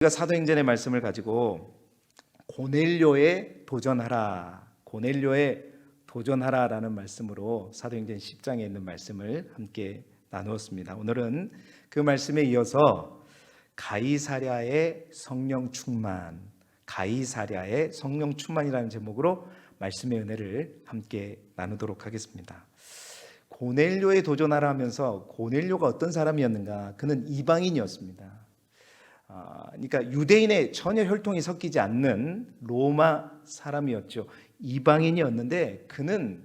우리가 사도행전의 말씀을 가지고 고넬료에 도전하라라는 말씀으로 사도행전 10장에 있는 말씀을 함께 나누었습니다. 오늘은 그 말씀에 이어서 가이사랴의 성령 충만이라는 제목으로 말씀의 은혜를 함께 나누도록 하겠습니다. 고넬료에 도전하라 하면서 고넬료가 어떤 사람이었는가? 그는 이방인이었습니다. 그러니까 유대인의 전혀 혈통이 섞이지 않는 로마 사람이었죠. 이방인이었는데 그는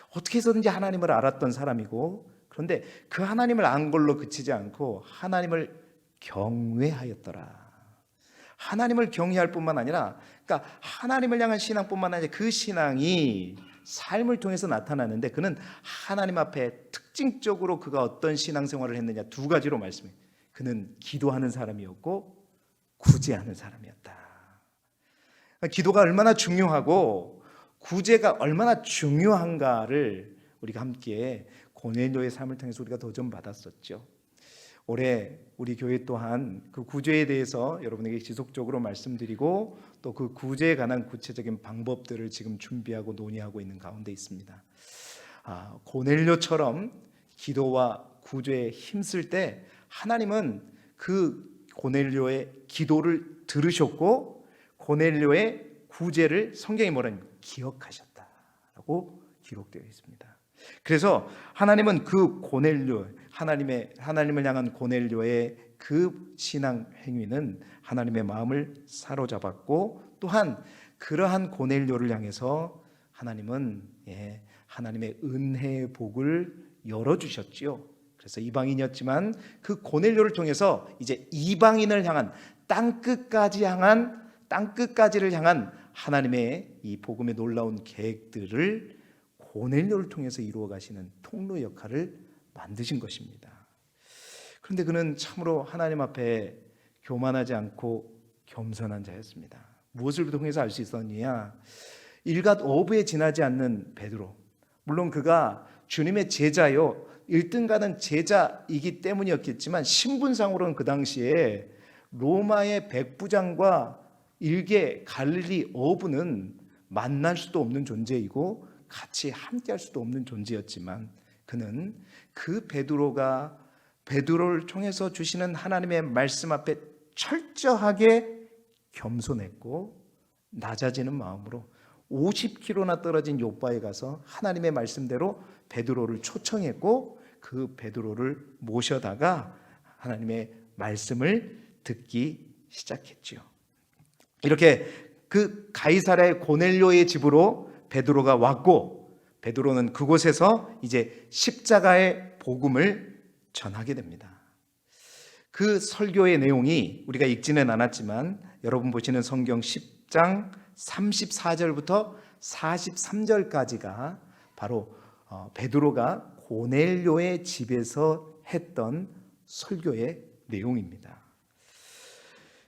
어떻게 해서든지 하나님을 알았던 사람이고, 그런데 그 하나님을 안 걸로 그치지 않고 하나님을 경외하였더라. 하나님을 경외할 뿐만 아니라, 그러니까 하나님을 향한 신앙뿐만 아니라 그 신앙이 삶을 통해서 나타나는데, 그는 하나님 앞에 특징적으로 그가 어떤 신앙생활을 했느냐, 두 가지로 말씀해요. 그는 기도하는 사람이었고 구제하는 사람이었다. 기도가 얼마나 중요하고 구제가 얼마나 중요한가를 우리가 함께 고넬료의 삶을 통해서 우리가 도전받았었죠. 올해 우리 교회 또한 그 구제에 대해서 여러분에게 지속적으로 말씀드리고, 또 그 구제에 관한 구체적인 방법들을 지금 준비하고 논의하고 있는 가운데 있습니다. 고넬료처럼 기도와 구제에 힘쓸 때 하나님은 그 고넬료의 기도를 들으셨고 고넬료의 구제를 성경이 뭐라는 기억하셨다라고 기록되어 있습니다. 그래서 하나님은 그 고넬료, 하나님을 향한 고넬료의 그 신앙 행위는 하나님의 마음을 사로잡았고, 또한 그러한 고넬료를 향해서 하나님은 하나님의 은혜의 복을 열어주셨지요. 그래서 이방인이었지만 그 고넬료를 통해서 이제 이방인을 향한 땅끝까지를 향한 하나님의 이 복음의 놀라운 계획들을 고넬료를 통해서 이루어 가시는 통로 역할을 만드신 것입니다. 그런데 그는 참으로 하나님 앞에 교만하지 않고 겸손한 자였습니다. 무엇을 통해서 알 수 있었느냐? 일갓 어부에 지나지 않는 베드로, 물론 그가 주님의 제자요 1등 가는 제자이기 때문이었겠지만, 신분상으로는 그 당시에 로마의 백부장과 일개 갈릴리 어부는 만날 수도 없는 존재이고 같이 함께할 수도 없는 존재였지만, 그는 그 베드로를 통해서 주시는 하나님의 말씀 앞에 철저하게 겸손했고 낮아지는 마음으로 50km나 떨어진 요바에 가서 하나님의 말씀대로 베드로를 초청했고 그 베드로를 모셔다가 하나님의 말씀을 듣기 시작했지요. 이렇게 그 가이사랴의 고넬료의 집으로 베드로가 왔고, 베드로는 그곳에서 이제 십자가의 복음을 전하게 됩니다. 그 설교의 내용이 우리가 읽지는 않았지만 여러분 보시는 성경 10장 34절부터 43절까지가 바로 베드로가 고넬료의 집에서 했던 설교의 내용입니다.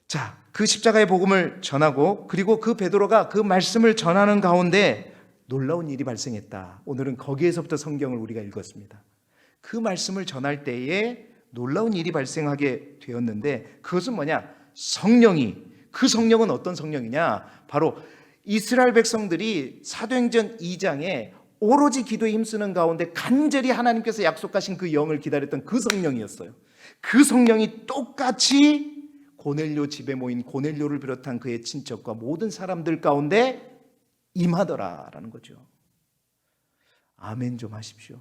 자, 그 십자가의 복음을 전하고, 그리고 그 베드로가 그 말씀을 전하는 가운데 놀라운 일이 발생했다. 오늘은 거기에서부터 성경을 우리가 읽었습니다. 그 말씀을 전할 때에 놀라운 일이 발생하게 되었는데, 그것은 뭐냐? 그 성령은 어떤 성령이냐? 바로 이스라엘 백성들이 사도행전 2장에 오로지 기도에 힘쓰는 가운데 간절히 하나님께서 약속하신 그 영을 기다렸던 그 성령이었어요. 그 성령이 똑같이 고넬료 집에 모인 고넬료를 비롯한 그의 친척과 모든 사람들 가운데 임하더라라는 거죠. 아멘 좀 하십시오.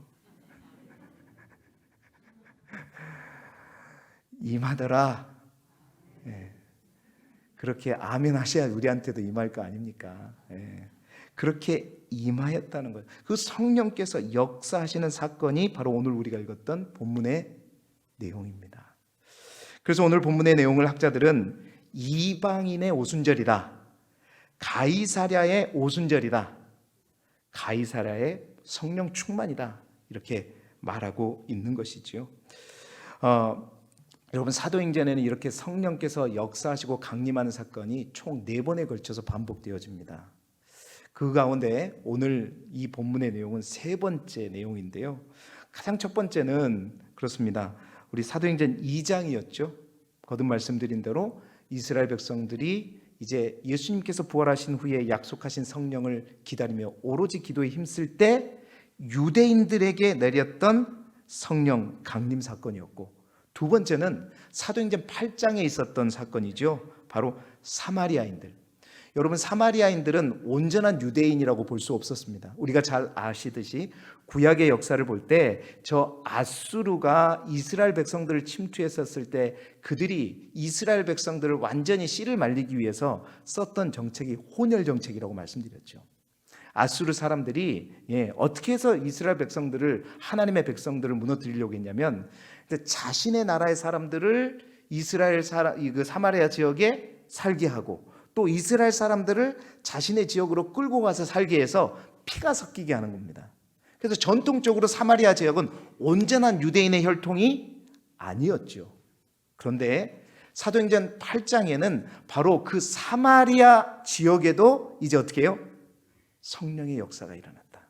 임하더라. 그렇게 아멘 하셔야 우리한테도 임할 거 아닙니까? 그렇게 임하였다는 거예요. 그 성령께서 역사하시는 사건이 바로 오늘 우리가 읽었던 본문의 내용입니다. 그래서 오늘 본문의 내용을 학자들은 이방인의 오순절이다, 가이사랴의 오순절이다, 가이사랴의 성령 충만이다, 이렇게 말하고 있는 것이지요. 여러분, 사도행전에는 이렇게 성령께서 역사하시고 강림하는 사건이 총 4번에 걸쳐서 반복되어집니다. 그 가운데 오늘 이 본문의 내용은 3번째 내용인데요. 가장 첫 번째는 그렇습니다. 우리 사도행전 2장이었죠. 거듭 말씀드린 대로 이스라엘 백성들이 이제 예수님께서 부활하신 후에 약속하신 성령을 기다리며 오로지 기도에 힘쓸 때 유대인들에게 내렸던 성령 강림 사건이었고, 두 번째는 사도행전 8장에 있었던 사건이죠. 바로 사마리아인들. 여러분, 사마리아인들은 온전한 유대인이라고 볼 수 없었습니다. 우리가 잘 아시듯이 구약의 역사를 볼 때 저 아수르가 이스라엘 백성들을 침투했었을 때 그들이 이스라엘 백성들을 완전히 씨를 말리기 위해서 썼던 정책이 혼혈 정책이라고 말씀드렸죠. 아수르 사람들이 어떻게 해서 이스라엘 백성들을, 하나님의 백성들을 무너뜨리려고 했냐면, 자신의 나라의 사람들을 사마리아 지역에 살게 하고, 또 이스라엘 사람들을 자신의 지역으로 끌고 가서 살게 해서 피가 섞이게 하는 겁니다. 그래서 전통적으로 사마리아 지역은 온전한 유대인의 혈통이 아니었죠. 그런데 사도행전 8장에는 바로 그 사마리아 지역에도 이제 어떻게 해요? 성령의 역사가 일어났다.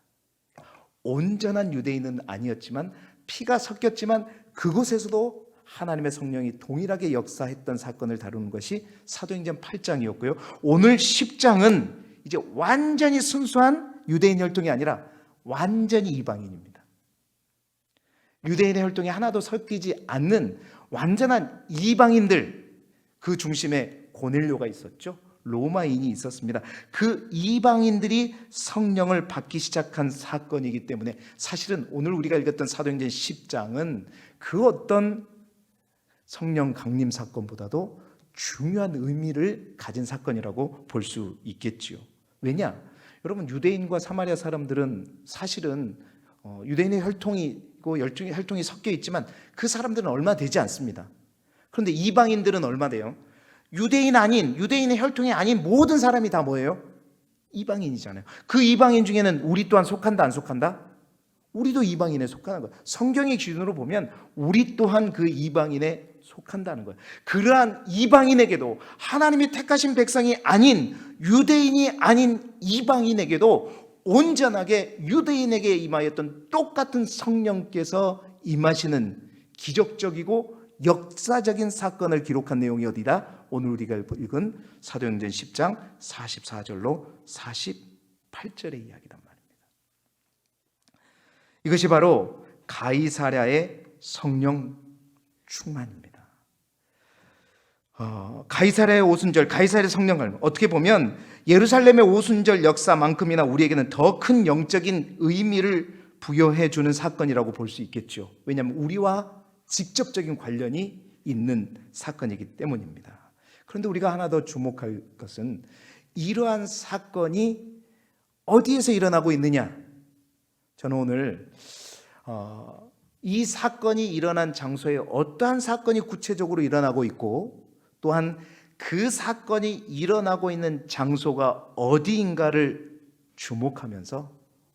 온전한 유대인은 아니었지만, 피가 섞였지만 그곳에서도 하나님의 성령이 동일하게 역사했던 사건을 다루는 것이 사도행전 8장이었고요. 오늘 10장은 이제 완전히 순수한 유대인 혈통이 아니라 완전히 이방인입니다. 유대인의 혈통이 하나도 섞이지 않는 완전한 이방인들, 그 중심에 고넬료가 있었죠. 로마인이 있었습니다. 그 이방인들이 성령을 받기 시작한 사건이기 때문에 사실은 오늘 우리가 읽었던 사도행전 10장은 그 어떤 성령 강림 사건보다도 중요한 의미를 가진 사건이라고 볼 수 있겠지요. 왜냐? 여러분, 유대인과 사마리아 사람들은 사실은 유대인의 혈통이고 혈통이 섞여 있지만 그 사람들은 얼마 되지 않습니다. 그런데 이방인들은 얼마 돼요? 유대인의 혈통이 아닌 모든 사람이 다 뭐예요? 이방인이잖아요. 그 이방인 중에는 우리 또한 속한다, 안 속한다? 우리도 이방인에 속하는 거예요. 성경의 기준으로 보면 우리 또한 그 이방인에 속한다는 거예요. 그러한 이방인에게도, 하나님이 택하신 백성이 아닌 유대인이 아닌 이방인에게도 온전하게 유대인에게 임하였던 똑같은 성령께서 임하시는 기적적이고 역사적인 사건을 기록한 내용이 어디다? 오늘 우리가 읽은 사도행전 10장 44절로 48절의 이야기단 말입니다. 이것이 바로 가이사랴의 성령 충만입니다. 가이사랴의 오순절, 가이사랴의 성령 강림, 어떻게 보면 예루살렘의 오순절 역사만큼이나 우리에게는 더 큰 영적인 의미를 부여해 주는 사건이라고 볼 수 있겠죠. 왜냐하면 우리와 직접적인 관련이 있는 사건이기 때문입니다. 그런데 우리가 하나 더 주목할 것은 이러한 사건이 어디에서 일어나고 있느냐. 저는 오늘 이 사건이 일어난 장소에 어떠한 사건이 구체적으로 일어나고 있고, 또한 그 사건이 일어나고 있는 장소가 어디인가를 주목하면서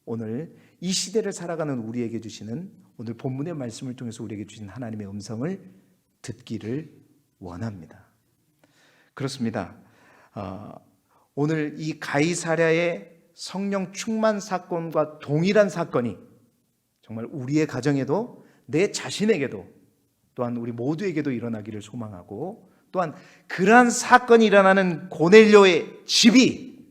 오늘 이 시대를 살아가는 우리에게 주시는, 오늘 본문의 말씀을 통해서 우리에게 주신 하나님의 음성을 듣기를 원합니다. 그렇습니다. 오늘 이 가이사랴의 성령 충만 사건과 동일한 사건이 정말 우리의 가정에도, 내 자신에게도, 또한 우리 모두에게도 일어나기를 소망하고, 또한 그러한 사건이 일어나는 고넬료의 집이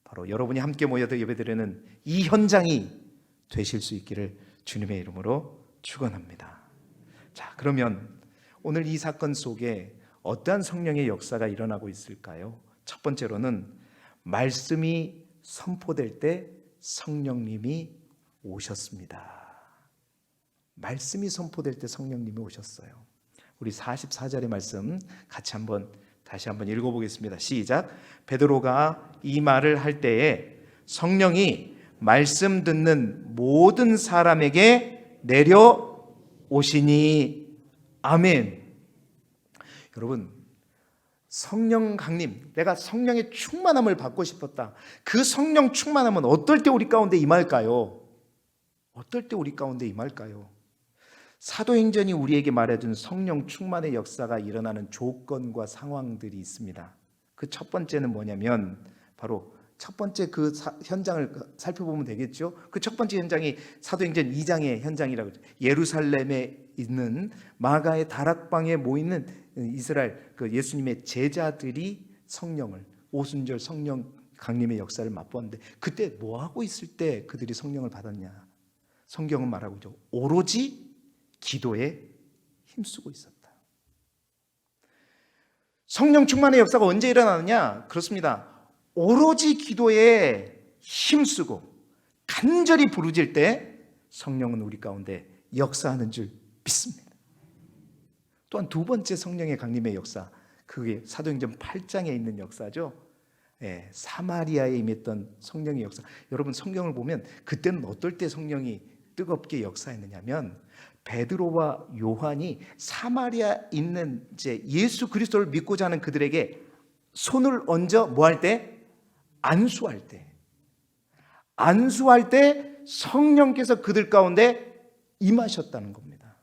바로 여러분이 함께 모여서 예배드리는 이 현장이 되실 수 있기를 주님의 이름으로 축원합니다. 자, 그러면 오늘 이 사건 속에 어떠한 성령의 역사가 일어나고 있을까요? 첫 번째로는 말씀이 선포될 때 성령님이 오셨습니다. 말씀이 선포될 때 성령님이 오셨어요. 우리 44절의 말씀 같이 다시 한번 읽어보겠습니다. 시작. 베드로가 이 말을 할 때에 성령이 말씀 듣는 모든 사람에게 내려오시니. 아멘. 여러분, 성령 강림, 내가 성령의 충만함을 받고 싶었다. 그 성령 충만함은 어떨 때 우리 가운데 임할까요? 어떨 때 우리 가운데 임할까요? 사도행전이 우리에게 말해준 성령 충만의 역사가 일어나는 조건과 상황들이 있습니다. 그 첫 번째는 뭐냐면 바로 첫 번째 그 현장을 살펴보면 되겠죠. 그 첫 번째 현장이 사도행전 2장의 현장이라고 했죠. 예루살렘에 있는 마가의 다락방에 모이는 이스라엘 그 예수님의 제자들이 성령을 오순절 성령 강림의 역사를 맛보았는데 그때 뭐 하고 있을 때 그들이 성령을 받았냐? 성경은 말하고 있죠. 오로지 기도에 힘쓰고 있었다. 성령 충만의 역사가 언제 일어나느냐? 그렇습니다. 오로지 기도에 힘쓰고 간절히 부르짖을 때 성령은 우리 가운데 역사하는 줄 믿습니다. 또한 두 번째 성령의 강림의 역사, 그게 사도행전 8장에 있는 역사죠. 사마리아에 임했던 성령의 역사. 여러분 성경을 보면 그때는 어떨 때 성령이 뜨겁게 역사했느냐면 베드로와 요한이 사마리아 있는 이제 예수 그리스도를 믿고자 하는 그들에게 손을 얹어 뭐 할 때? 안수할 때 성령께서 그들 가운데 임하셨다는 겁니다.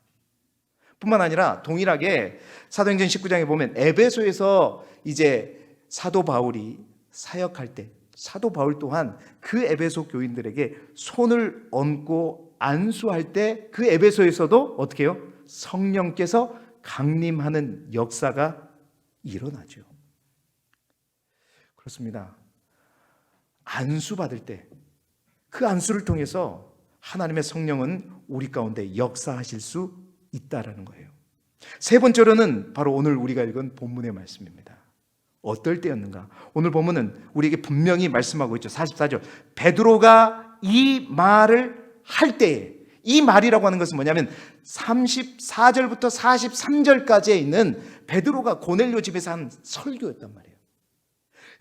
뿐만 아니라 동일하게 사도행전 19장에 보면 에베소에서 이제 사도 바울이 사역할 때 사도 바울 또한 그 에베소 교인들에게 손을 얹고 안수할 때 그 에베소에서도 어떻게 해요? 성령께서 강림하는 역사가 일어나죠. 그렇습니다. 안수 받을 때 그 안수를 통해서 하나님의 성령은 우리 가운데 역사하실 수 있다라는 거예요. 세 번째로는 바로 오늘 우리가 읽은 본문의 말씀입니다. 어떨 때였는가? 오늘 본문은 우리에게 분명히 말씀하고 있죠. 44절. 베드로가 이 말을 할 때에, 이 말이라고 하는 것은 뭐냐면 34절부터 43절까지에 있는 베드로가 고넬료 집에서 한 설교였단 말이에요.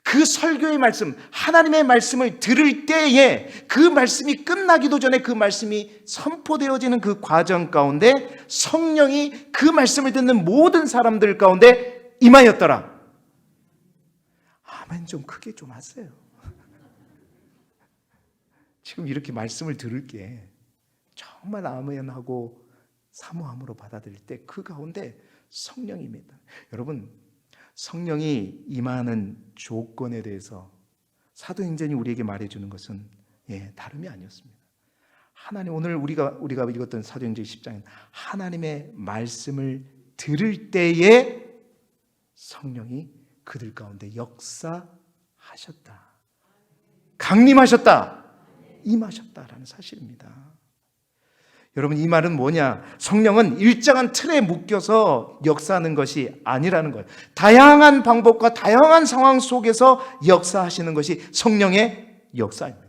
그 설교의 말씀, 하나님의 말씀을 들을 때에 그 말씀이 끝나기도 전에 그 말씀이 선포되어지는 그 과정 가운데 성령이 그 말씀을 듣는 모든 사람들 가운데 임하였더라. 아멘 좀 크게 좀 하세요. 지금 이렇게 말씀을 들을 게 정말 아멘하고 사모함으로 받아들일 때 그 가운데 성령이 임했다. 여러분 성령이 임하는 조건에 대해서 사도행전이 우리에게 말해주는 것은 다름이 아니었습니다. 하나님 오늘 우리가 읽었던 사도행전 10장은 하나님의 말씀을 들을 때에 성령이 그들 가운데 역사하셨다, 강림하셨다, 임하셨다라는 사실입니다. 여러분 이 말은 뭐냐? 성령은 일정한 틀에 묶여서 역사하는 것이 아니라는 거예요. 다양한 방법과 다양한 상황 속에서 역사하시는 것이 성령의 역사입니다.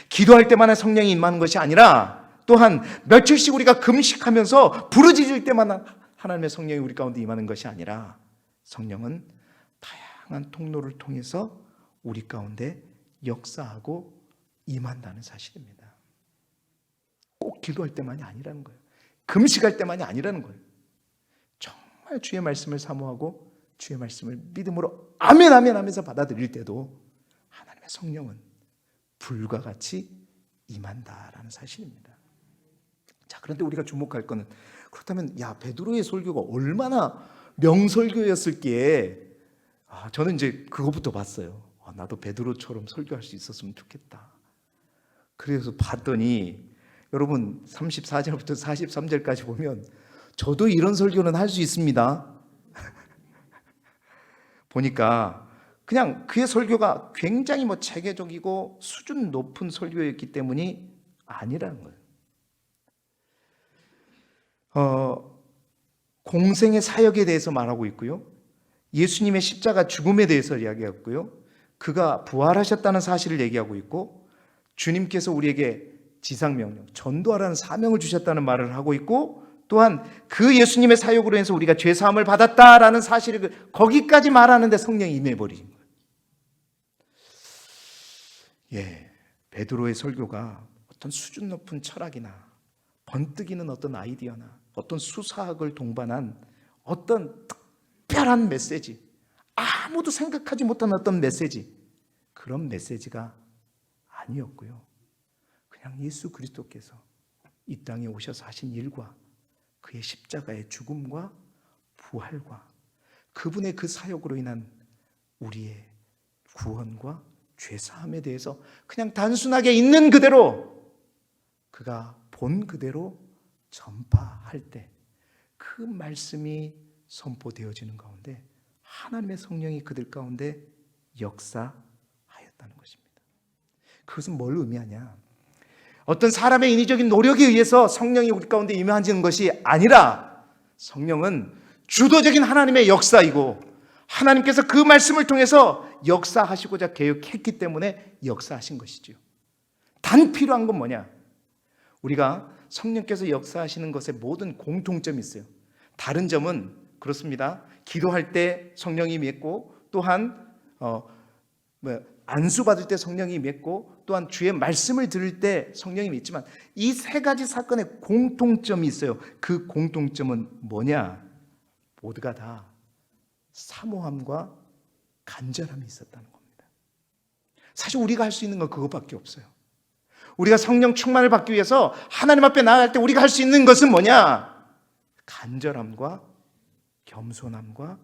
기도할 때만 성령이 임하는 것이 아니라 또한 며칠씩 우리가 금식하면서 부르짖을 때만 하나님의 성령이 우리 가운데 임하는 것이 아니라 성령은 다양한 통로를 통해서 우리 가운데 역사하고 임한다는 사실입니다. 꼭 기도할 때만이 아니라는 거예요. 금식할 때만이 아니라는 거예요. 정말 주의 말씀을 사모하고 주의 말씀을 믿음으로 아멘 아멘 하면서 받아들일 때도 하나님의 성령은 불과 같이 임한다라는 사실입니다. 자, 그런데 우리가 주목할 것은 그렇다면 베드로의 설교가 얼마나 명설교였을기에 저는 이제 그것부터 봤어요. 나도 베드로처럼 설교할 수 있었으면 좋겠다. 그래서 봤더니 여러분 34절부터 43절까지 보면 저도 이런 설교는 할 수 있습니다. 보니까 그냥 그의 설교가 굉장히 체계적이고 수준 높은 설교였기 때문이 아니라는 거예요. 공생의 사역에 대해서 말하고 있고요. 예수님의 십자가 죽음에 대해서 이야기했고요. 그가 부활하셨다는 사실을 얘기하고 있고 주님께서 우리에게 지상명령, 전도하라는 사명을 주셨다는 말을 하고 있고 또한 그 예수님의 사역으로 해서 우리가 죄사함을 받았다라는 사실을 거기까지 말하는데 성령이 임해버린 거예요. 베드로의 설교가 어떤 수준 높은 철학이나 번뜩이는 어떤 아이디어나 어떤 수사학을 동반한 어떤 특별한 메시지, 아무도 생각하지 못한 어떤 메시지, 그런 메시지가 아니었고요. 그냥 예수 그리스도께서 이 땅에 오셔서 하신 일과 그의 십자가의 죽음과 부활과 그분의 그 사역으로 인한 우리의 구원과 죄사함에 대해서 그냥 단순하게 있는 그대로 그가 본 그대로 전파할 때 그 말씀이 선포되어지는 가운데 하나님의 성령이 그들 가운데 역사하였다는 것입니다. 그것은 뭘 의미하냐? 어떤 사람의 인위적인 노력에 의해서 성령이 우리 가운데 임하는 것이 아니라 성령은 주도적인 하나님의 역사이고 하나님께서 그 말씀을 통해서 역사하시고자 계획했기 때문에 역사하신 것이죠. 단 필요한 건 뭐냐? 우리가 성령께서 역사하시는 것에 모든 공통점이 있어요. 다른 점은 그렇습니다. 기도할 때 성령이 임했고 또한 안수 받을 때 성령이 임했고 또한 주의 말씀을 들을 때 성령이 임했지만 이 세 가지 사건의 공통점이 있어요. 그 공통점은 뭐냐? 모두가 다 사모함과 간절함이 있었다는 겁니다. 사실 우리가 할 수 있는 건 그것밖에 없어요. 우리가 성령 충만을 받기 위해서 하나님 앞에 나아갈 때 우리가 할 수 있는 것은 뭐냐? 간절함과 겸손함과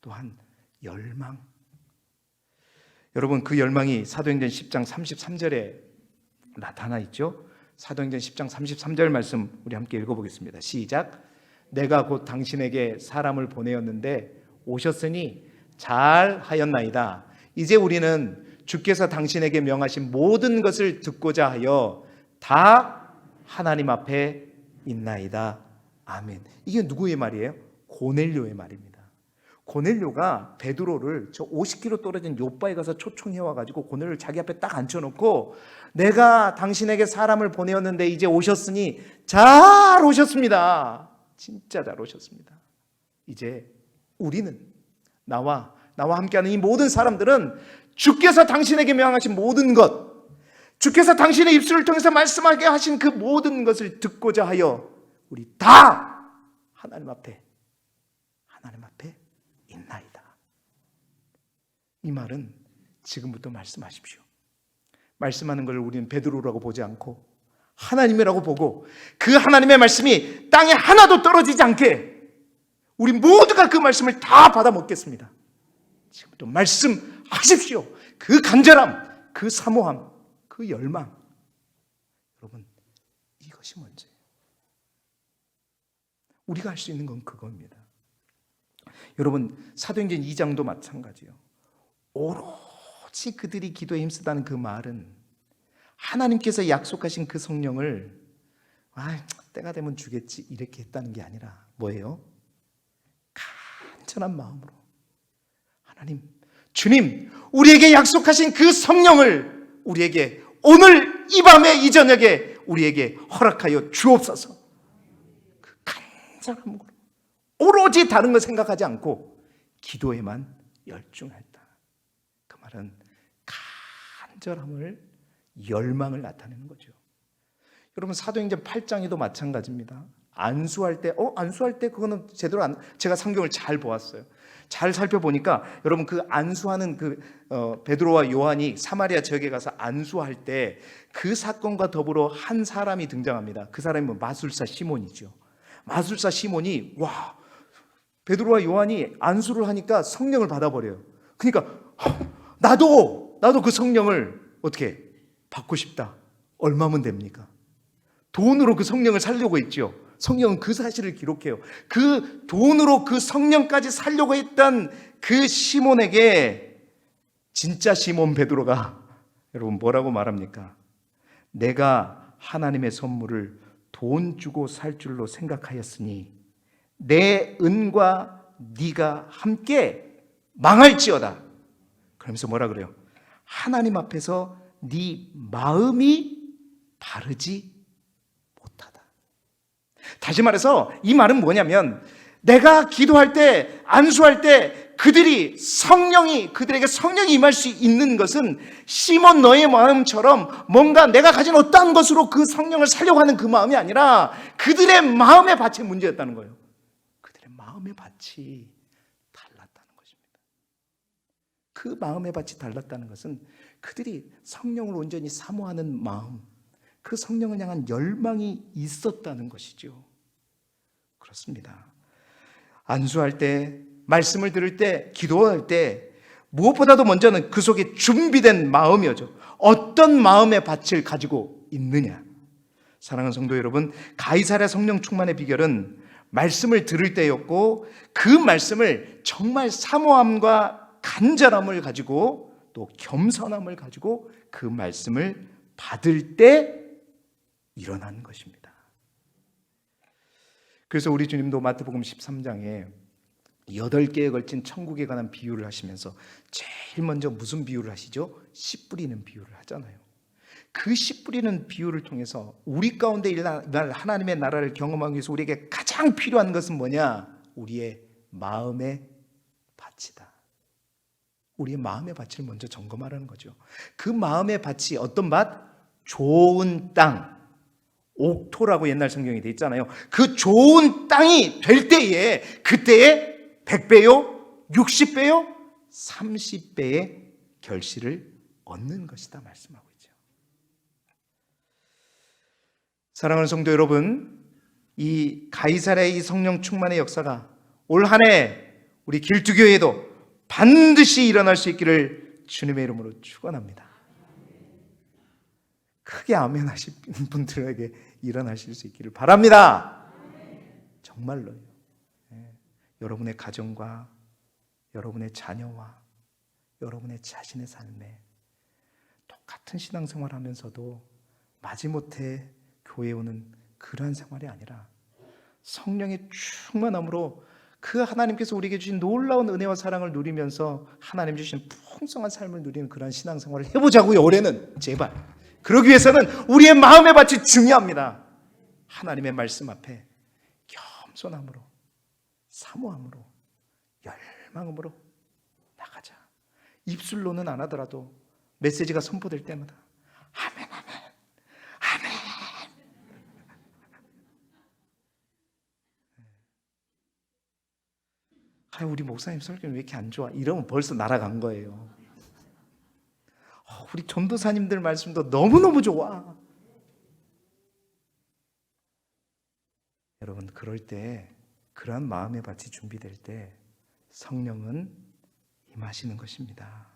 또한 열망. 여러분, 그 열망이 사도행전 10장 33절에 나타나 있죠. 사도행전 10장 33절 말씀 우리 함께 읽어보겠습니다. 시작. 내가 곧 당신에게 사람을 보내었는데 오셨으니 잘하였나이다. 이제 우리는 주께서 당신에게 명하신 모든 것을 듣고자 하여 다 하나님 앞에 있나이다. 아멘. 이게 누구의 말이에요? 고넬료의 말입니다. 고넬료가 베드로를 저 50km 떨어진 요바에 가서 초청해 와가지고 고넬료를 자기 앞에 딱 앉혀놓고 내가 당신에게 사람을 보내었는데 이제 오셨으니 잘 오셨습니다. 진짜 잘 오셨습니다. 이제 우리는 나와 함께하는 이 모든 사람들은 주께서 당신에게 명하신 모든 것, 주께서 당신의 입술을 통해서 말씀하게 하신 그 모든 것을 듣고자 하여 우리 다 하나님 앞에 있나이다. 이 말은 지금부터 말씀하십시오. 말씀하는 걸 우리는 베드로라고 보지 않고 하나님이라고 보고 그 하나님의 말씀이 땅에 하나도 떨어지지 않게 우리 모두가 그 말씀을 다 받아 먹겠습니다. 지금부터 말씀하십시오. 그 간절함, 그 사모함, 그 열망. 여러분, 이것이 먼저예요. 우리가 할 수 있는 건 그겁니다. 여러분, 사도행전 2장도 마찬가지예요. 오로지 그들이 기도에 힘쓰다는 그 말은 하나님께서 약속하신 그 성령을 때가 되면 주겠지 이렇게 했다는 게 아니라 뭐예요? 간절한 마음으로 하나님, 주님, 우리에게 약속하신 그 성령을 우리에게 오늘 이 밤에 이 저녁에 우리에게 허락하여 주옵소서. 그 간절함으로 오로지 다른 거 생각하지 않고 기도에만 열중했다. 그 말은 간절함을, 열망을 나타내는 거죠. 여러분, 사도행전 8장에도 마찬가지입니다. 안수할 때 그거는 제대로 제가 성경을 잘 보았어요. 잘 살펴보니까 여러분, 그 안수하는 베드로와 요한이 사마리아 지역에 가서 안수할 때 그 사건과 더불어 한 사람이 등장합니다. 그 사람이 마술사 시몬이죠. 마술사 시몬이 베드로와 요한이 안수를 하니까 성령을 받아버려요. 그러니까 나도 그 성령을 어떻게 받고 싶다. 얼마면 됩니까? 돈으로 그 성령을 살려고 했죠. 성령은 그 사실을 기록해요. 그 돈으로 그 성령까지 살려고 했던 그 시몬에게 진짜 시몬 베드로가 여러분 뭐라고 말합니까? 내가 하나님의 선물을 돈 주고 살 줄로 생각하였으니 내 은과 네가 함께 망할지어다. 그러면서 뭐라 그래요? 하나님 앞에서 네 마음이 바르지 못하다. 다시 말해서 이 말은 뭐냐면 내가 기도할 때, 안수할 때 그들에게 성령이 임할 수 있는 것은 시몬 너의 마음처럼 뭔가 내가 가진 어떠한 것으로 그 성령을 살려고 하는 그 마음이 아니라 그들의 마음의 밭의 문제였다는 거예요. 그들의 마음의 밭이 달랐다는 것입니다. 그 마음의 밭이 달랐다는 것은 그들이 성령을 온전히 사모하는 마음, 그 성령을 향한 열망이 있었다는 것이죠. 그렇습니다. 안수할 때, 말씀을 들을 때, 기도할 때 무엇보다도 먼저는 그 속에 준비된 마음이죠. 어떤 마음의 밭을 가지고 있느냐. 사랑하는 성도 여러분, 가이사랴 성령 충만의 비결은 말씀을 들을 때였고, 그 말씀을 정말 사모함과 간절함을 가지고 또 겸손함을 가지고 그 말씀을 받을 때 일어나는 것입니다. 그래서 우리 주님도 마태복음 13장에 8개에 걸친 천국에 관한 비유를 하시면서 제일 먼저 무슨 비유를 하시죠? 씨 뿌리는 비유를 하잖아요. 그 씨 뿌리는 비유를 통해서 우리 가운데 일어날 하나님의 나라를 경험하기 위해서 우리에게 가장 필요한 것은 뭐냐? 우리의 마음의 밭이다. 우리의 마음의 밭을 먼저 점검하라는 거죠. 그 마음의 밭이 어떤 밭? 좋은 땅, 옥토라고 옛날 성경에 돼 있잖아요. 그 좋은 땅이 될 때에 그때에 100배요? 60배요? 30배의 결실을 얻는 것이다 말씀하고 있죠. 사랑하는 성도 여러분, 이 가이사랴의 이 성령 충만의 역사가 올 한 해 우리 길두교회에도 반드시 일어날 수 있기를 주님의 이름으로 축원합니다. 크게 아멘 하시는 분들에게 일어나실 수 있기를 바랍니다. 정말로요. 여러분의 가정과 여러분의 자녀와 여러분의 자신의 삶에 똑같은 신앙생활 하면서도 마지못해 교회에 오는 그러한 생활이 아니라 성령의 충만함으로 그 하나님께서 우리에게 주신 놀라운 은혜와 사랑을 누리면서 하나님 주신 풍성한 삶을 누리는 그러한 신앙생활을 해보자고요. 올해는 제발. 그러기 위해서는 우리의 마음의 밭이 중요합니다. 하나님의 말씀 앞에 겸손함으로, 사모함으로, 열망으로 나가자. 입술로는 안 하더라도 메시지가 선포될 때마다 아멘, 아멘, 아멘. 우리 목사님 설교는 왜 이렇게 안 좋아? 이러면 벌써 날아간 거예요. 우리 전도사님들 말씀도 너무너무 좋아. 여러분, 그럴 때, 그러한 마음의 밭이 준비될 때 성령은 임하시는 것입니다.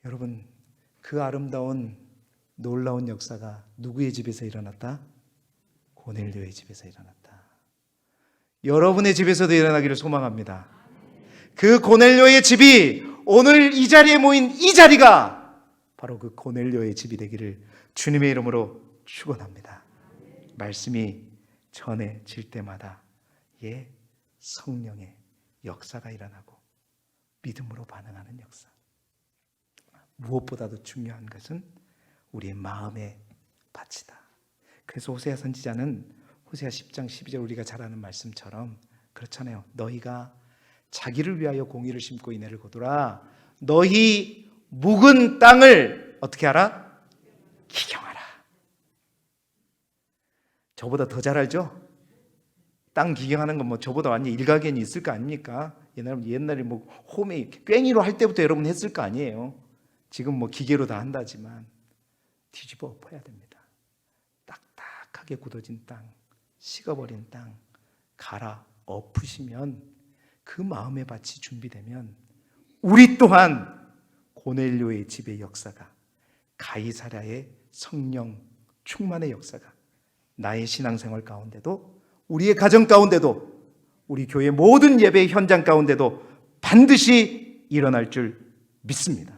여러분, 그 아름다운 놀라운 역사가 누구의 집에서 일어났다? 고넬료의 집에서 일어났다. 여러분의 집에서도 일어나기를 소망합니다. 그 고넬료의 집이 오늘 이 자리에 모인 이 자리가 바로 그 고넬료의 집이 되기를 주님의 이름으로 축원합니다. 말씀이 전해질 때마다 성령의 역사가 일어나고 믿음으로 반응하는 역사. 무엇보다도 중요한 것은 우리의 마음의 밭이다. 그래서 호세아 선지자는 호세아 10장 12절 우리가 잘 아는 말씀처럼 그렇잖아요. 너희가 자기를 위하여 공의를 심고 인애를 거두라. 너희 묵은 땅을 어떻게 하라? 기경하라. 저보다 더 잘 알죠? 땅 기경하는 건 뭐 저보다 완전 일가견이 있을 거 아닙니까? 옛날에 뭐 홈에 꽹이로 할 때부터 여러분 했을 거 아니에요? 지금 뭐 기계로 다 한다지만 뒤집어 엎어야 됩니다. 딱딱하게 굳어진 땅, 식어버린 땅 갈아 엎으시면 그 마음의 밭이 준비되면 우리 또한 고넬료의 집의 역사가, 가이사랴의 성령 충만의 역사가 나의 신앙생활 가운데도, 우리의 가정 가운데도, 우리 교회 모든 예배 현장 가운데도 반드시 일어날 줄 믿습니다.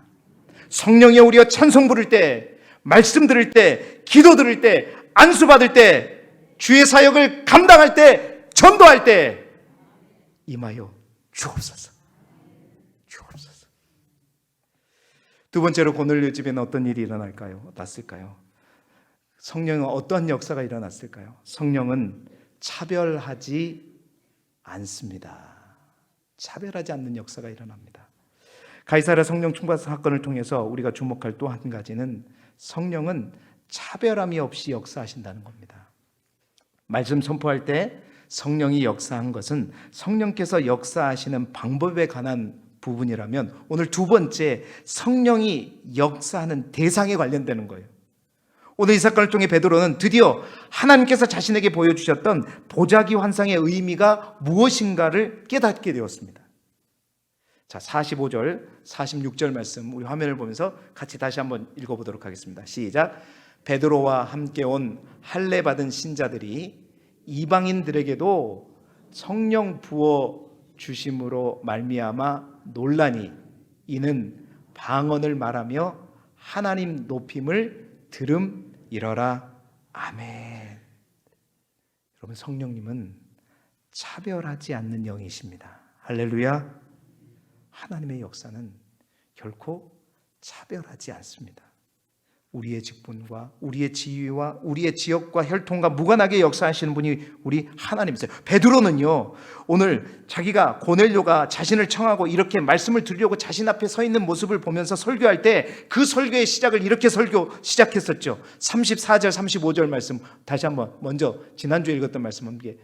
성령이 우리가 찬송 부를 때, 말씀 들을 때, 기도 들을 때, 안수 받을 때, 주의 사역을 감당할 때, 전도할 때 임하여 주옵소서. 주옵소서. 두 번째로 고넬료 집에는 어떤 일이 났을까요? 성령은 어떠한 역사가 일어났을까요? 성령은 차별하지 않습니다. 차별하지 않는 역사가 일어납니다. 가이사랴 성령 충만 사건을 통해서 우리가 주목할 또 한 가지는 성령은 차별함이 없이 역사하신다는 겁니다. 말씀 선포할 때 성령이 역사한 것은 성령께서 역사하시는 방법에 관한 부분이라면, 오늘 두 번째, 성령이 역사하는 대상에 관련되는 거예요. 오늘 이 사건을 통해 베드로는 드디어 하나님께서 자신에게 보여주셨던 보자기 환상의 의미가 무엇인가를 깨닫게 되었습니다. 자, 45절, 46절 말씀 우리 화면을 보면서 같이 다시 한번 읽어보도록 하겠습니다. 시작. 베드로와 함께 온 할례 받은 신자들이 이방인들에게도 성령 부어 주심으로 말미암아 논란이 이는 방언을 말하며 하나님 높임을 들음이러라. 아멘. 여러분, 성령님은 차별하지 않는 영이십니다. 할렐루야. 하나님의 역사는 결코 차별하지 않습니다. 우리의 직분과 우리의 지위와 우리의 지역과 혈통과 무관하게 역사하시는 분이 우리 하나님이세요. 베드로는요, 오늘 자기가 고넬료가 자신을 청하고 이렇게 말씀을 드리려고 자신 앞에 서 있는 모습을 보면서 설교할 때 그 설교의 시작을 이렇게 시작했었죠. 34절 35절 말씀 다시 한번, 먼저 지난주에 읽었던 말씀 함께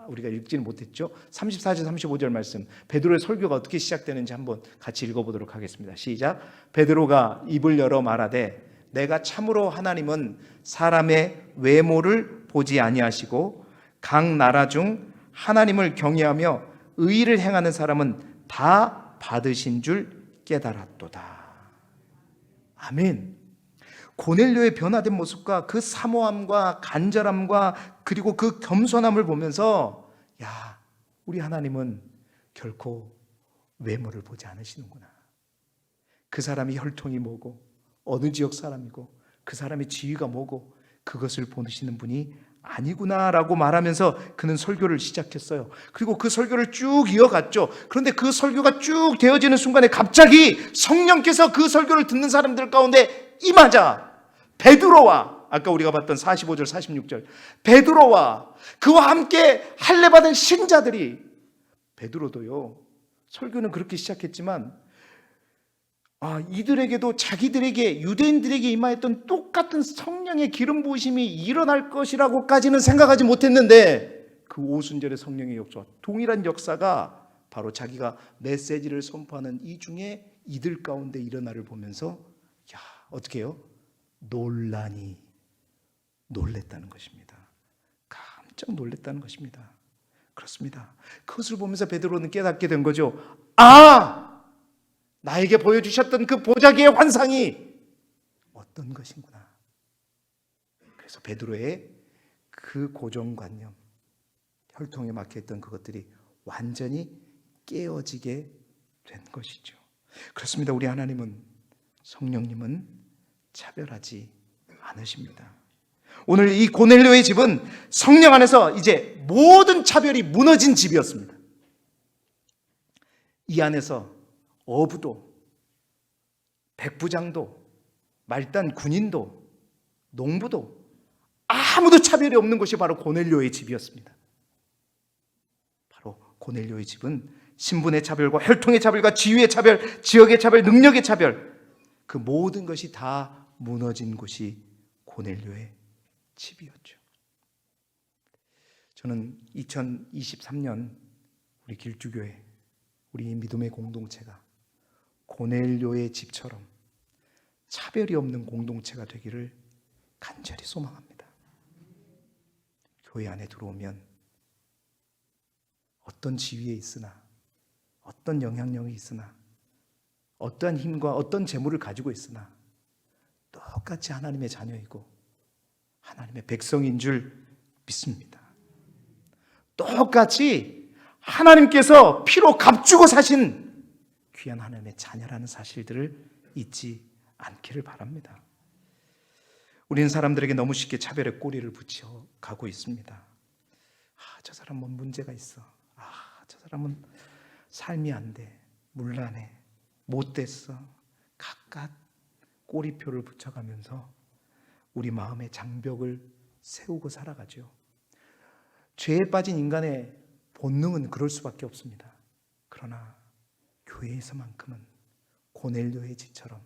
우리가 읽지는 못했죠. 34절 35절 말씀, 베드로의 설교가 어떻게 시작되는지 한번 같이 읽어보도록 하겠습니다. 시작. 베드로가 입을 열어 말하되 내가 참으로 하나님은 사람의 외모를 보지 아니하시고 각 나라 중 하나님을 경외하며 의를 행하는 사람은 다 받으신 줄 깨달았도다. 아멘. 고넬료의 변화된 모습과 그 사모함과 간절함과 그리고 그 겸손함을 보면서, 야, 우리 하나님은 결코 외모를 보지 않으시는구나. 그 사람이 혈통이 뭐고 어느 지역 사람이고 그 사람의 지위가 뭐고 그것을 보시는 분이 아니구나라고 말하면서 그는 설교를 시작했어요. 그리고 그 설교를 쭉 이어갔죠. 그런데 그 설교가 쭉 되어지는 순간에 갑자기 성령께서 그 설교를 듣는 사람들 가운데 임하자 베드로와, 아까 우리가 봤던 45절 46절, 베드로와 그와 함께 할례받은 신자들이, 베드로도요, 설교는 그렇게 시작했지만 이들에게도 자기들에게, 유대인들에게 임하였던 똑같은 성령의 기름 부으심이 일어날 것이라고까지는 생각하지 못했는데 그 오순절의 성령의 역사와 동일한 역사가 바로 자기가 메시지를 선포하는 이 중에 이들 가운데 일어나를 보면서, 야, 어떻게 해요? 놀랬다는 것입니다. 깜짝 놀랬다는 것입니다. 그렇습니다. 그것을 보면서 베드로는 깨닫게 된 거죠. 나에게 보여주셨던 그 보자기의 환상이 어떤 것인구나. 그래서 베드로의 그 고정관념, 혈통에 막혀있던 그것들이 완전히 깨어지게 된 것이죠. 그렇습니다. 우리 하나님은, 성령님은 차별하지 않으십니다. 오늘 이 고넬료의 집은 성령 안에서 이제 모든 차별이 무너진 집이었습니다. 이 안에서 어부도, 백부장도, 말단 군인도, 농부도 아무도 차별이 없는 것이 바로 고넬료의 집이었습니다. 바로 고넬료의 집은 신분의 차별과 혈통의 차별과 지위의 차별, 지역의 차별, 능력의 차별, 그 모든 것이 다 무너진 곳이 고넬료의 집이었죠. 저는 2023년 우리 길주교회, 우리 믿음의 공동체가 고넬료의 집처럼 차별이 없는 공동체가 되기를 간절히 소망합니다. 교회 안에 들어오면 어떤 지위에 있으나, 어떤 영향력이 있으나, 어떠한 힘과 어떤 재물을 가지고 있으나 똑같이 하나님의 자녀이고 하나님의 백성인 줄 믿습니다. 똑같이 하나님께서 피로 값주고 사신 귀한 하나님의 자녀라는 사실들을 잊지 않기를 바랍니다. 우리는 사람들에게 너무 쉽게 차별의 꼬리를 붙여 가고 있습니다. 저 사람은 문제가 있어. 저 사람은 삶이 안 돼. 문란해. 못됐어. 각각 꼬리표를 붙여가면서 우리 마음의 장벽을 세우고 살아가죠. 죄에 빠진 인간의 본능은 그럴 수밖에 없습니다. 그러나 교회에서만큼은 고넬료의 집처럼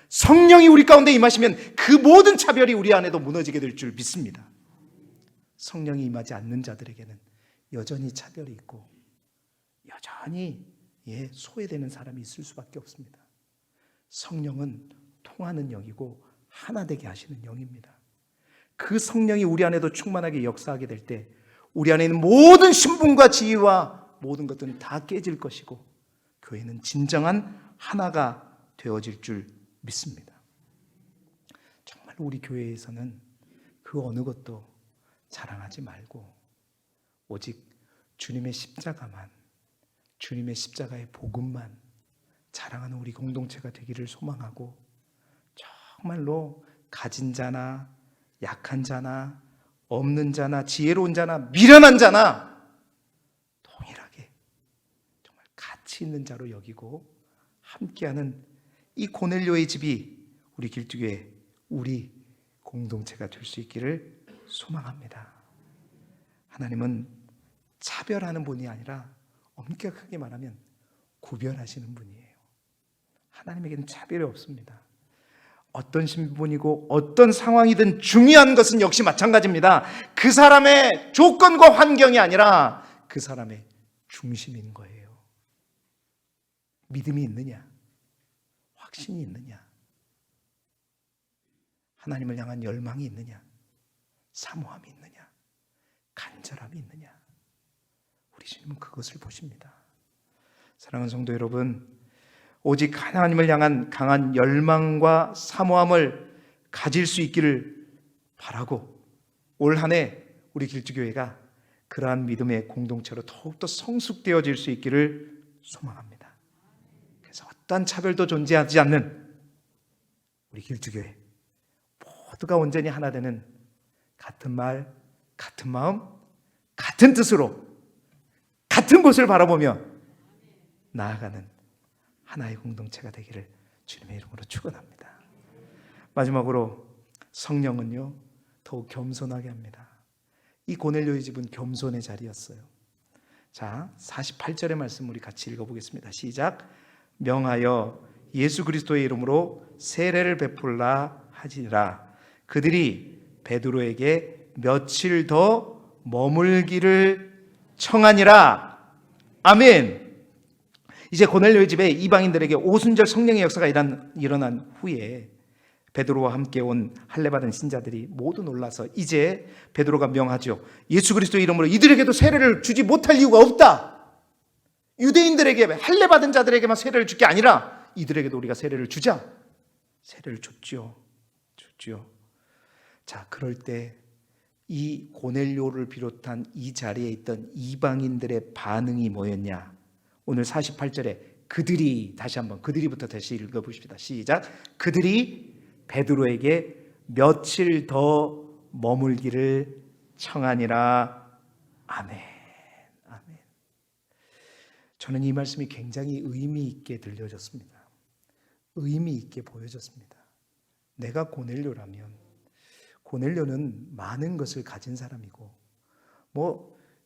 성령이 우리 가운데 임하시면 그 모든 차별이 우리 안에도 무너지게 될 줄 믿습니다. 성령이 임하지 않는 자들에게는 여전히 차별이 있고 여전히 소외되는 사람이 있을 수밖에 없습니다. 성령은 통하는 영이고 하나 되게 하시는 영입니다. 그 성령이 우리 안에도 충만하게 역사하게 될 때 우리 안에 있는 모든 신분과 지위와 모든 것들은 다 깨질 것이고 교회는 진정한 하나가 되어질 줄 믿습니다. 정말 우리 교회에서는 그 어느 것도 자랑하지 말고 오직 주님의 십자가만, 주님의 십자가의 복음만 자랑하는 우리 공동체가 되기를 소망하고, 정말로 가진 자나 약한 자나 없는 자나 지혜로운 자나 미련한 자나 동일하게 정말 가치 있는 자로 여기고 함께하는 이 고넬료의 집이 우리 길쭉교회, 우리 공동체가 될 수 있기를 소망합니다. 하나님은 차별하는 분이 아니라 엄격하게 말하면 구별하시는 분이에요. 하나님에게는 차별이 없습니다. 어떤 신분이고 어떤 상황이든 중요한 것은 역시 마찬가지입니다. 그 사람의 조건과 환경이 아니라 그 사람의 중심인 거예요. 믿음이 있느냐, 확신이 있느냐, 하나님을 향한 열망이 있느냐, 사모함이 있느냐, 간절함이 있느냐, 우리 주님은 그것을 보십니다. 사랑하는 성도 여러분, 오직 하나님을 향한 강한 열망과 사모함을 가질 수 있기를 바라고, 올 한 해 우리 길쭉교회가 그러한 믿음의 공동체로 더욱더 성숙되어질 수 있기를 소망합니다. 그래서 어떠한 차별도 존재하지 않는 우리 길쭉교회, 모두가 온전히 하나 되는 같은 말, 같은 마음, 같은 뜻으로 같은 곳을 바라보며 나아가는 하나의 공동체가 되기를 주님의 이름으로 축원합니다. 마지막으로 성령은요, 더욱 겸손하게 합니다. 이 고넬료의 집은 겸손의 자리였어요. 자, 48절의 말씀 우리 같이 읽어보겠습니다. 시작. 명하여 예수 그리스도의 이름으로 세례를 베풀라 하지라. 그들이 베드로에게 며칠 더 머물기를 청하니라. 아멘. 이제 고넬료의 집에 이방인들에게 오순절 성령의 역사가 일어난 후에 베드로와 함께 온 할례받은 신자들이 모두 놀라서 이제 베드로가 명하죠. 예수 그리스도의 이름으로 이들에게도 세례를 주지 못할 이유가 없다. 유대인들에게, 할례받은 자들에게만 세례를 줄 게 아니라 이들에게도 우리가 세례를 주자. 세례를 줬죠. 자, 그럴 때 이 고넬료를 비롯한 이 자리에 있던 이방인들의 반응이 뭐였냐? 오늘 48절에 그들이, 다시 한번 그들이부터 다시 읽어보십시다. 시작. 그들이 베드로에게 며칠 더 머물기를 청하니라. 아멘. 아멘. 저는 이 말씀이 굉장히 의미 있게 들려졌습니다. 의미 있게 보여졌습니다. 내가 고넬료라면, 고넬료는 많은 것을 가진 사람이고,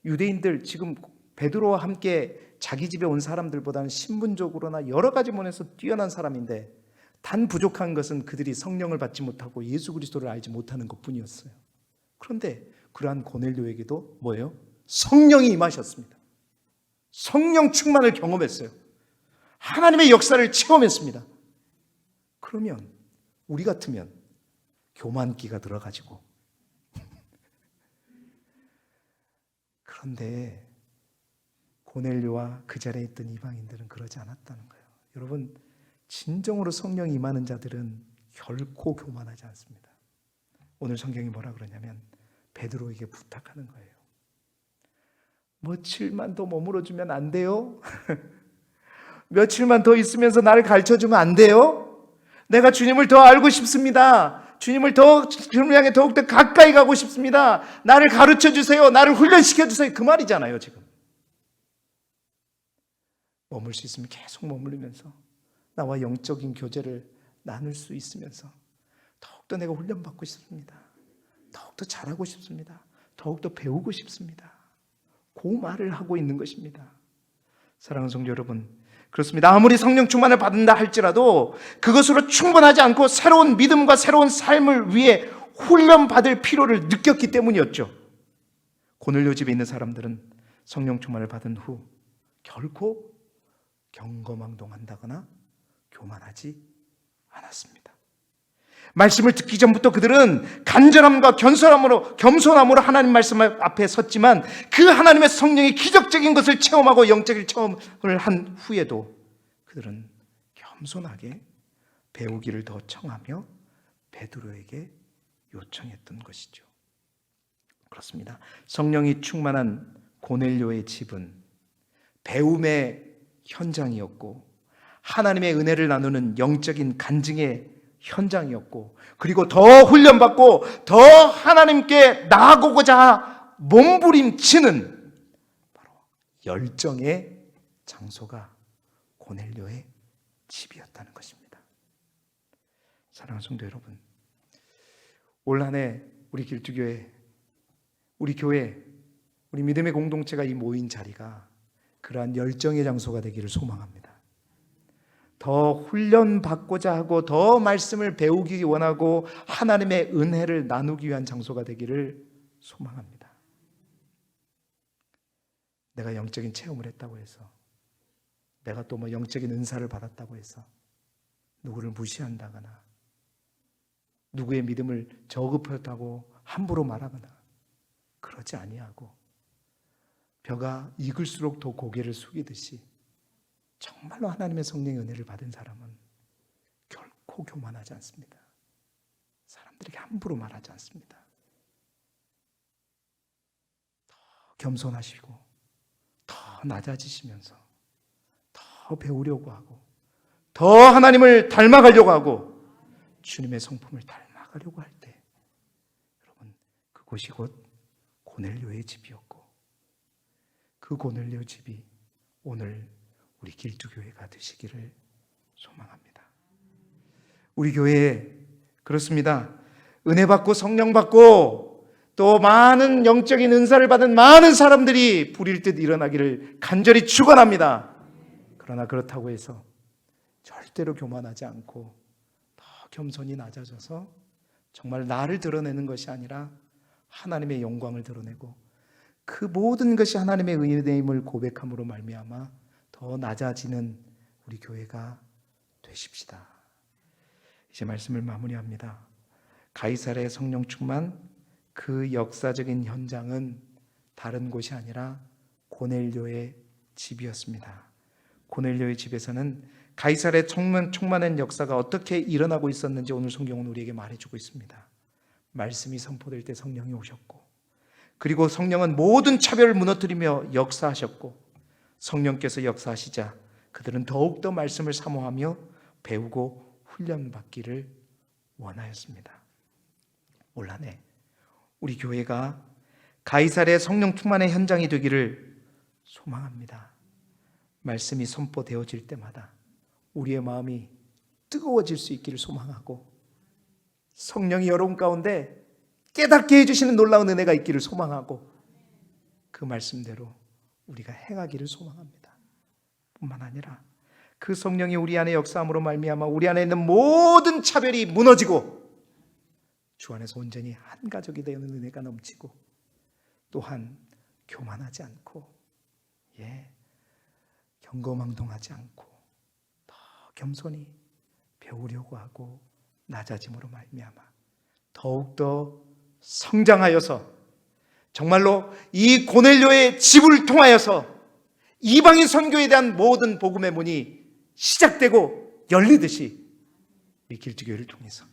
유대인들 지금 베드로와 함께 자기 집에 온 사람들보다는 신분적으로나 여러 가지 면에서 뛰어난 사람인데, 단 부족한 것은 그들이 성령을 받지 못하고 예수 그리스도를 알지 못하는 것뿐이었어요. 그런데 그러한 고넬료에게도 뭐예요? 성령이 임하셨습니다. 성령 충만을 경험했어요. 하나님의 역사를 체험했습니다. 그러면 우리 같으면 교만기가 들어가지고 그런데 고넬료와 그 자리에 있던 이방인들은 그러지 않았다는 거예요. 여러분, 진정으로 성령이 임하는 자들은 결코 교만하지 않습니다. 오늘 성경이 뭐라 그러냐면 베드로에게 부탁하는 거예요. 며칠만 더 머물러주면 안 돼요? 며칠만 더 있으면서 나를 가르쳐주면 안 돼요? 내가 주님을 더 알고 싶습니다. 주님을 향해 더욱더 가까이 가고 싶습니다. 나를 가르쳐주세요. 나를 훈련시켜주세요. 그 말이잖아요, 지금. 머물 수 있으면 계속 머무르면서 나와 영적인 교제를 나눌 수 있으면서 더욱더 내가 훈련받고 싶습니다. 더욱더 잘하고 싶습니다. 더욱더 배우고 싶습니다. 그 말을 하고 있는 것입니다. 사랑하는 성도 여러분, 그렇습니다. 아무리 성령 충만을 받는다 할지라도 그것으로 충분하지 않고 새로운 믿음과 새로운 삶을 위해 훈련받을 필요를 느꼈기 때문이었죠. 고넬료 집에 있는 사람들은 성령 충만을 받은 후 결코 경거망동한다거나 교만하지 않았습니다. 말씀을 듣기 전부터 그들은 간절함과 겸손함으로 하나님 말씀 앞에 섰지만 그 하나님의 성령이 기적적인 것을 체험하고 영적인 체험을 한 후에도 그들은 겸손하게 배우기를 더 청하며 베드로에게 요청했던 것이죠. 그렇습니다. 성령이 충만한 고넬료의 집은 배움의 현장이었고 하나님의 은혜를 나누는 영적인 간증의 현장이었고, 그리고 더 훈련받고 더 하나님께 나아가고자 몸부림치는 바로 열정의 장소가 고넬료의 집이었다는 것입니다. 사랑하는 성도 여러분, 올 한 해 우리 길두교회, 우리 교회, 우리 믿음의 공동체가 이 모인 자리가 그러한 열정의 장소가 되기를 소망합니다. 더 훈련받고자 하고 더 말씀을 배우기 원하고 하나님의 은혜를 나누기 위한 장소가 되기를 소망합니다. 내가 영적인 체험을 했다고 해서, 내가 또 뭐 영적인 은사를 받았다고 해서 누구를 무시한다거나 누구의 믿음을 저급하다고 함부로 말하거나 그러지 아니하고, 벼가 익을수록 더 고개를 숙이듯이 정말로 하나님의 성령의 은혜를 받은 사람은 결코 교만하지 않습니다. 사람들에게 함부로 말하지 않습니다. 더 겸손하시고 더 낮아지시면서 더 배우려고 하고 더 하나님을 닮아가려고 하고 주님의 성품을 닮아가려고 할 때, 여러분, 그곳이 곧 고넬료의 집이었고, 그 고넬료 집이 오늘 우리 길두교회가 되시기를 소망합니다. 우리 교회에 그렇습니다. 은혜 받고 성령 받고 또 많은 영적인 은사를 받은 많은 사람들이 불일 듯 일어나기를 간절히 축원합니다. 그러나 그렇다고 해서 절대로 교만하지 않고 더 겸손히 낮아져서 정말 나를 드러내는 것이 아니라 하나님의 영광을 드러내고 그 모든 것이 하나님의 은혜임을 고백함으로 말미암아 더 낮아지는 우리 교회가 되십시다. 이제 말씀을 마무리합니다. 가이사랴의 성령 충만, 그 역사적인 현장은 다른 곳이 아니라 고넬료의 집이었습니다. 고넬료의 집에서는 가이사랴의 충만한 역사가 어떻게 일어나고 있었는지 오늘 성경은 우리에게 말해주고 있습니다. 말씀이 선포될 때 성령이 오셨고, 그리고 성령은 모든 차별을 무너뜨리며 역사하셨고, 성령께서 역사하시자 그들은 더욱더 말씀을 사모하며 배우고 훈련받기를 원하였습니다. 올 한 해 우리 교회가 가이사랴의 성령 충만의 현장이 되기를 소망합니다. 말씀이 선포되어질 때마다 우리의 마음이 뜨거워질 수 있기를 소망하고, 성령이 여러분 가운데 깨닫게 해주시는 놀라운 은혜가 있기를 소망하고, 그 말씀대로 우리가 행하기를 소망합니다. 뿐만 아니라 그 성령이 우리 안에 역사함으로 말미암아 우리 안에 있는 모든 차별이 무너지고 주 안에서 온전히 한 가족이 되는 은혜가 넘치고, 또한 교만하지 않고 경거망동하지 않고 더 겸손히 배우려고 하고 낮아짐으로 말미암아 더욱더 성장하여서 정말로 이 고넬료의 집을 통하여서 이방인 선교에 대한 모든 복음의 문이 시작되고 열리듯이 이 길두교회를 통해서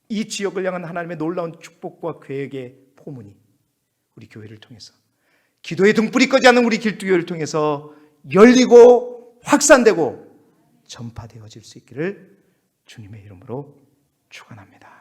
이 지역을 향한 하나님의 놀라운 축복과 계획의 포문이 우리 교회를 통해서, 기도의 등불이 꺼지 않는 우리 길두교회를 통해서 열리고 확산되고 전파되어질 수 있기를 주님의 이름으로 축원합니다.